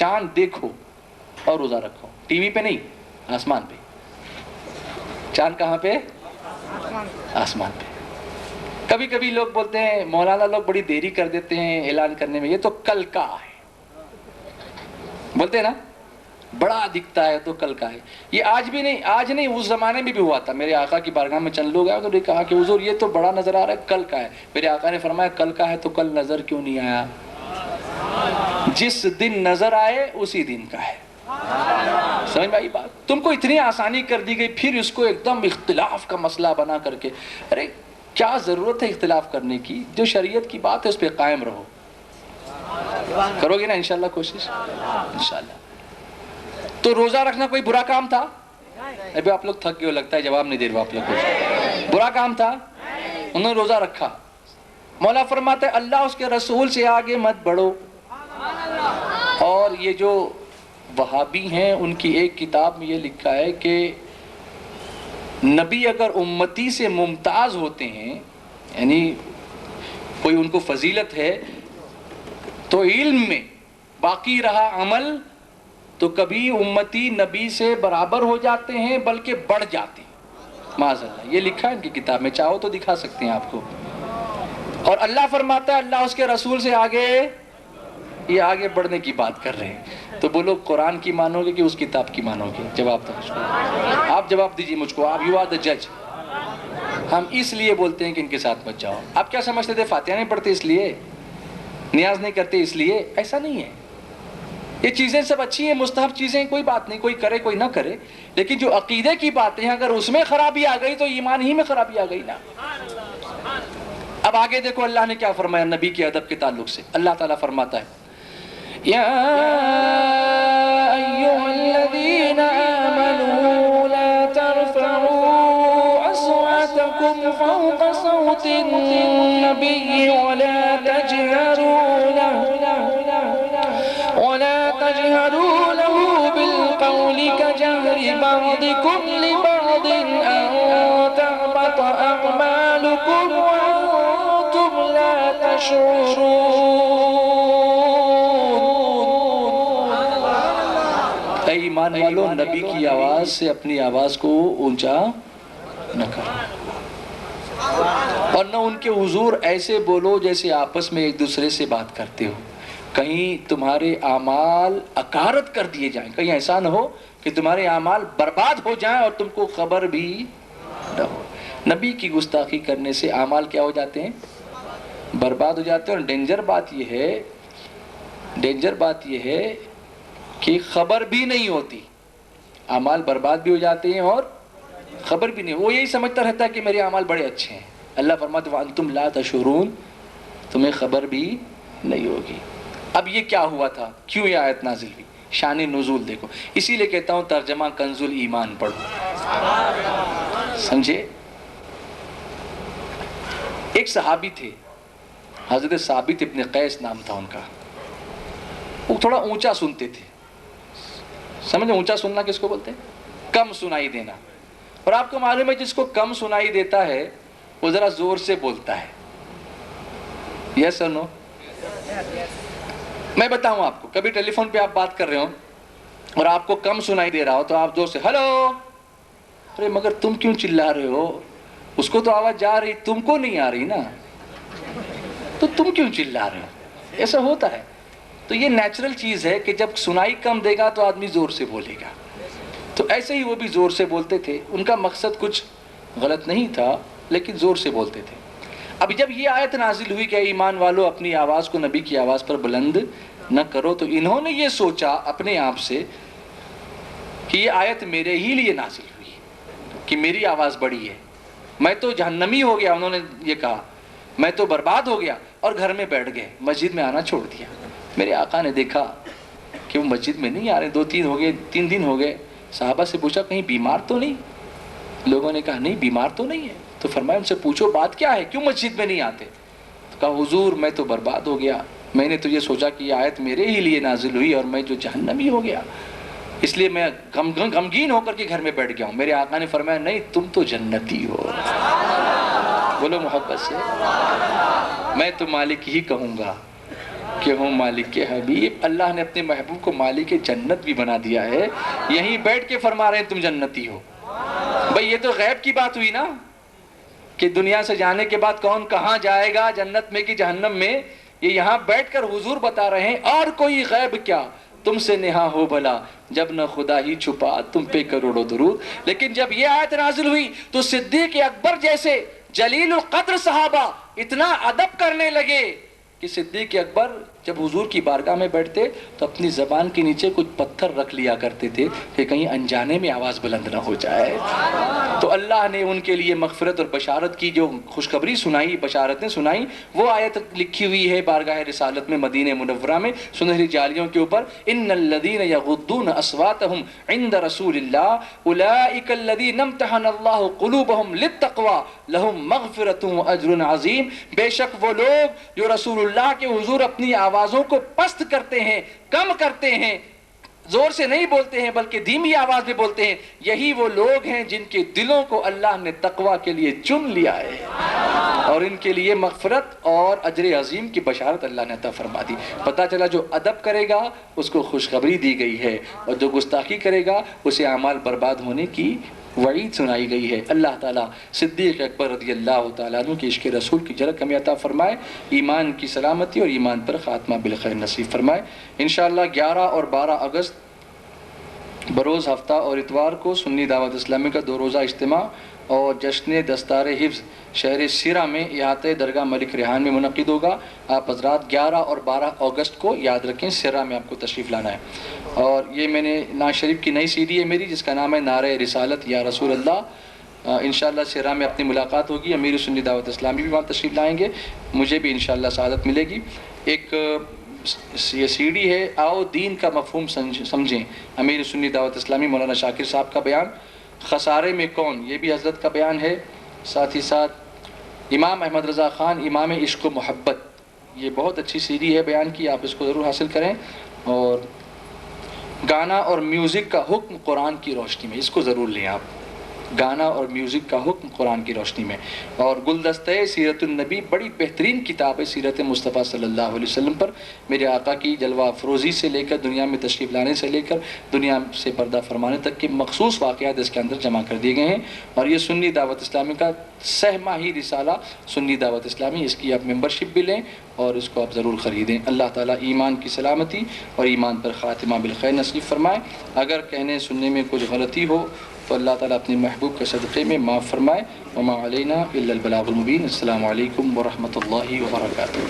چاند دیکھو اور روزہ رکھو، ٹی وی پہ نہیں، آسمان پہ. چاند کہاں پہ؟ آسمان پہ. کبھی کبھی لوگ بولتے ہیں مولانا لوگ بڑی دیری کر دیتے ہیں اعلان کرنے میں، یہ تو کل کا ہے، بولتے ہیں نا بڑا دکھتا ہے تو کل کا ہے. یہ آج بھی نہیں، آج نہیں، اس زمانے میں بھی ہوا تھا. میرے آقا کی بارگاہ میں چند لوگ آئے تو نے کہا کہ حضور یہ تو بڑا نظر آ رہا ہے، کل کا ہے. میرے آقا نے فرمایا کل کا ہے تو کل نظر کیوں نہیں آیا؟ جس دن نظر آئے اسی دن کا ہے. سمجھ میں آئی بات؟ تم کو اتنی آسانی کر دی گئی، پھر اس کو ایک دم اختلاف کا مسئلہ بنا کر کے. ارے کیا ضرورت ہے اختلاف کرنے کی؟ جو شریعت کی بات ہے اس پہ قائم رہو. کرو گے نا انشاءاللہ کوشش؟ انشاءاللہ. تو روزہ رکھنا کوئی برا کام تھا؟ ابھی آپ لوگ تھک گئے ہو لگتا ہے، جواب نہیں دے رہے آپ لوگ کو. برا کام تھا؟ انہوں نے روزہ رکھا. مولا فرماتا ہے اللہ اس کے رسول سے آگے مت بڑھو. اور یہ جو وہابی ہیں ان کی ایک کتاب میں یہ لکھا ہے کہ نبی اگر امتی سے ممتاز ہوتے ہیں، یعنی کوئی ان کو فضیلت ہے، تو علم میں باقی رہا عمل تو کبھی امتی نبی سے برابر ہو جاتے ہیں بلکہ بڑھ جاتے ہیں. معاذ اللہ. یہ لکھا ہے ان کی کتاب میں، چاہو تو دکھا سکتے ہیں آپ کو. اور اللہ فرماتا ہے اللہ اس کے رسول سے آگے، یہ آگے بڑھنے کی بات کر رہے ہیں. تو بولو قرآن کی مانو گے کہ اس کتاب کی مانو گے؟ جواب دو مجھ کو، آپ جواب دیجیے مجھ کو. آپ یو آر دا جج. ہم اس لیے بولتے ہیں کہ ان کے ساتھ مت جاؤ. آپ کیا سمجھتے تھے فاتحہ نہیں پڑھتے اس لیے، نیاز نہیں کرتے اس لیے؟ ایسا نہیں ہے. یہ چیزیں سب اچھی ہیں، مستحب چیزیں، کوئی بات نہیں، کوئی کرے کوئی نہ کرے. لیکن جو عقیدے کی باتیں ہیں اگر اس میں خرابی آ گئی تو ایمان ہی میں خرابی آ گئی نا. اب آگے دیکھو اللہ نے کیا فرمایا نبی کے ادب کے تعلق سے. اللہ تعالیٰ فرماتا ہے یا ایھا الذین آمنوا لا ترفعوا اصواتکم فوق صوت النبی ولا تجهروا له بالقول كجهر بعضكم لبعض أن تحبط أعمالكم وأنتم لا تشعرون. اے ایمان والو، نبی کی آواز سے اپنی آواز کو اونچا نہ کرو، اور نہ ان کے حضور ایسے بولو جیسے آپس میں ایک دوسرے سے بات کرتے ہو، کہیں تمہارے اعمال اکارت کر دیے جائیں. کہیں ایسا نہ ہو کہ تمہارے اعمال برباد ہو جائیں اور تم کو خبر بھی نہ ہو. نبی کی گستاخی کرنے سے اعمال کیا ہو جاتے ہیں؟ برباد ہو جاتے ہیں. اور ڈینجر بات یہ ہے کہ خبر بھی نہیں ہوتی. اعمال برباد بھی ہو جاتے ہیں اور خبر بھی نہیں. وہ یہی سمجھتا رہتا ہے کہ میرے اعمال بڑے اچھے ہیں. اللہ فرماتے ہیں وَأَنْتُمْ لَا تَشْعُرُونَ، تمہیں خبر بھی نہیں ہوگی. اب یہ کیا ہوا تھا؟ کیوں یہ آیت نازل ہوئی؟ شان نزول دیکھو. اسی لیے کہتا ہوں ترجمہ کنز الایمان پڑھو، سمجھے؟ ایک صحابی تھے، حضرت ثابت ابن قیس نام تھا ان کا. وہ تھوڑا اونچا سنتے تھے. سمجھے اونچا سننا کس کو بولتے ہیں؟ کم سنائی دینا. اور آپ کو معلوم ہے جس کو کم سنائی دیتا ہے وہ ذرا زور سے بولتا ہے. یس اور نو؟ میں بتاؤں آپ کو، کبھی ٹیلی فون پہ آپ بات کر رہے ہو اور آپ کو کم سنائی دے رہا ہو تو آپ زور سے ہلو. ارے مگر تم کیوں چلا رہے ہو؟ اس کو تو آواز جا رہی، تم کو نہیں آ رہی نا، تو تم کیوں چلا رہے ہو؟ ایسا ہوتا ہے. تو یہ نیچرل چیز ہے کہ جب سنائی کم دے گا تو آدمی زور سے بولے گا. تو ایسے ہی وہ بھی زور سے بولتے تھے. ان کا مقصد کچھ غلط نہیں تھا لیکن زور سے بولتے تھے. اب جب یہ آیت نازل ہوئی کہ ایمان والو اپنی آواز کو نبی کی آواز پر بلند نہ کرو، تو انہوں نے یہ سوچا اپنے آپ سے کہ یہ آیت میرے ہی لیے نازل ہوئی کہ میری آواز بڑی ہے، میں تو جہنمی ہو گیا. انہوں نے یہ کہا میں تو برباد ہو گیا، اور گھر میں بیٹھ گئے، مسجد میں آنا چھوڑ دیا. میرے آقا نے دیکھا کہ وہ مسجد میں نہیں آ رہے. 3 دن ہو گئے. صحابہ سے پوچھا کہیں بیمار تو نہیں؟ لوگوں نے کہا نہیں بیمار تو نہیں ہے. تو فرمایا ان سے پوچھو بات کیا ہے، کیوں مسجد میں نہیں آتے؟ تو کہا حضور میں تو برباد ہو گیا، میں نے تو یہ سوچا کہ یہ آیت میرے ہی لیے نازل ہوئی اور میں جو جہنمی ہو گیا، اس لیے میں غمگین ہو کر کے گھر میں بیٹھ گیا ہوں. میرے آقا نے فرمایا نہیں تم تو جنتی ہو. بولو محبت سے، میں تو مالک ہی کہوں گا. کہ ہوں مالک کے حبیب. اللہ نے اپنے محبوب کو مالک جنت بھی بنا دیا ہے. یہیں بیٹھ کے فرما رہے ہیں تم جنتی ہو. بھئی یہ تو غیب کی بات ہوئی نا کہ دنیا سے جانے کے بعد کون کہاں جائے گا, جنت میں کہ جہنم میں. یہ یہاں بیٹھ کر حضور بتا رہے ہیں اور کوئی غیب کیا تم سے نہا ہو بھلا, جب نہ خدا ہی چھپا تم پہ کروڑوں درود. لیکن جب یہ آیت نازل ہوئی تو صدیق اکبر جیسے جلیل القدر صحابہ اتنا ادب کرنے لگے کہ صدیق اکبر جب حضور کی بارگاہ میں بیٹھتے تو اپنی زبان کے نیچے کچھ پتھر رکھ لیا کرتے تھے کہ کہیں انجانے میں آواز بلند نہ ہو جائے. تو اللہ نے ان کے لیے مغفرت اور بشارت کی جو خوشخبری سنائی, بشارتیں سنائی, وہ آیت لکھی ہوئی ہے بارگاہ رسالت میں مدینہ منورہ میں سنہری جالیوں کے اوپر. ان الذین یغضون اصواتهم عند رسول اللہ اولئک الذین امتحن اللہ قلوبهم للتقوی لهم مغفرۃ واجر عظیم. بے شک وہ لوگ جو رسول اللہ کے حضور اپنی آوازوں کو پست کرتے ہیں, کم کرتے ہیں, زور سے نہیں بولتے ہیں بلکہ دھیمی آواز میں بولتے ہیں, یہی وہ لوگ ہیں جن کے دلوں کو اللہ نے تقوی کے لیے چن لیا ہے اور ان کے لیے مغفرت اور اجر عظیم کی بشارت اللہ نے عطا فرما دی. پتہ چلا جو ادب کرے گا اس کو خوشخبری دی گئی ہے اور جو گستاخی کرے گا اسے اعمال برباد ہونے کی وعید سنائی گئی ہے. اللہ تعالیٰ صدیق اکبر رضی اللہ تعالیٰ عنہ کے عشق رسول کی جھلک ہمیں عطا فرمائے, ایمان کی سلامتی اور ایمان پر خاتمہ بالخیر نصیب فرمائے. انشاءاللہ 11 اور 12 اگست بروز ہفتہ اور اتوار کو سنی دعوت اسلامی کا 2 روزہ اجتماع اور جشن دستار حفظ شہر سیرہ میں احاطہ درگاہ ملک ریحان میں منعقد ہوگا. آپ حضرات 11 اور 12 اگست کو یاد رکھیں سیرہ میں آپ کو تشریف لانا ہے. اور یہ میں نے ناز شریف کی نئی CD ہے میری جس کا نام ہے نعرہ رسالت یا رسول اللہ. انشاءاللہ سیرہ میں اپنی ملاقات ہوگی. امیر سنی دعوت اسلامی بھی وہاں تشریف لائیں گے, مجھے بھی انشاءاللہ سعادت ملے گی. ایک یہ CD ہے آؤ دین کا مفہوم سمجھیں, امیر سنی دعوت اسلامی مولانا شاکر صاحب کا بیان. خسارے میں کون, یہ بھی حضرت کا بیان ہے. ساتھ ہی ساتھ امام احمد رضا خان امام عشق و محبت, یہ بہت اچھی CD ہے بیان کی, آپ اس کو ضرور حاصل کریں. اور گانا اور میوزک کا حکم قرآن کی روشنی میں, اس کو ضرور لیں آپ, گانا اور میوزک کا حکم قرآن کی روشنی میں. اور گلدستہ سیرت النبی بڑی بہترین کتاب ہے سیرت مصطفیٰ صلی اللہ علیہ وسلم پر. میرے آقا کی جلوہ افروزی سے لے کر دنیا میں تشریف لانے سے لے کر دنیا سے پردہ فرمانے تک کے مخصوص واقعات اس کے اندر جمع کر دیے گئے ہیں. اور یہ سنی دعوت اسلامی کا 6 ماہی رسالہ سنی دعوت اسلامی, اس کی آپ ممبرشپ بھی لیں اور اس کو آپ ضرور خریدیں. اللہ تعالیٰ ایمان کی سلامتی اور ایمان پر خاتمہ بالخیر نصیب فرمائے. اگر کہنے سننے میں کچھ غلطی ہو تو اللہ تعالیٰ اپنے محبوب کے صدقے میں معاف فرمائے. وما علینا الا البلاغ المبین. السلام علیکم ورحمۃ اللہ وبرکاتہ.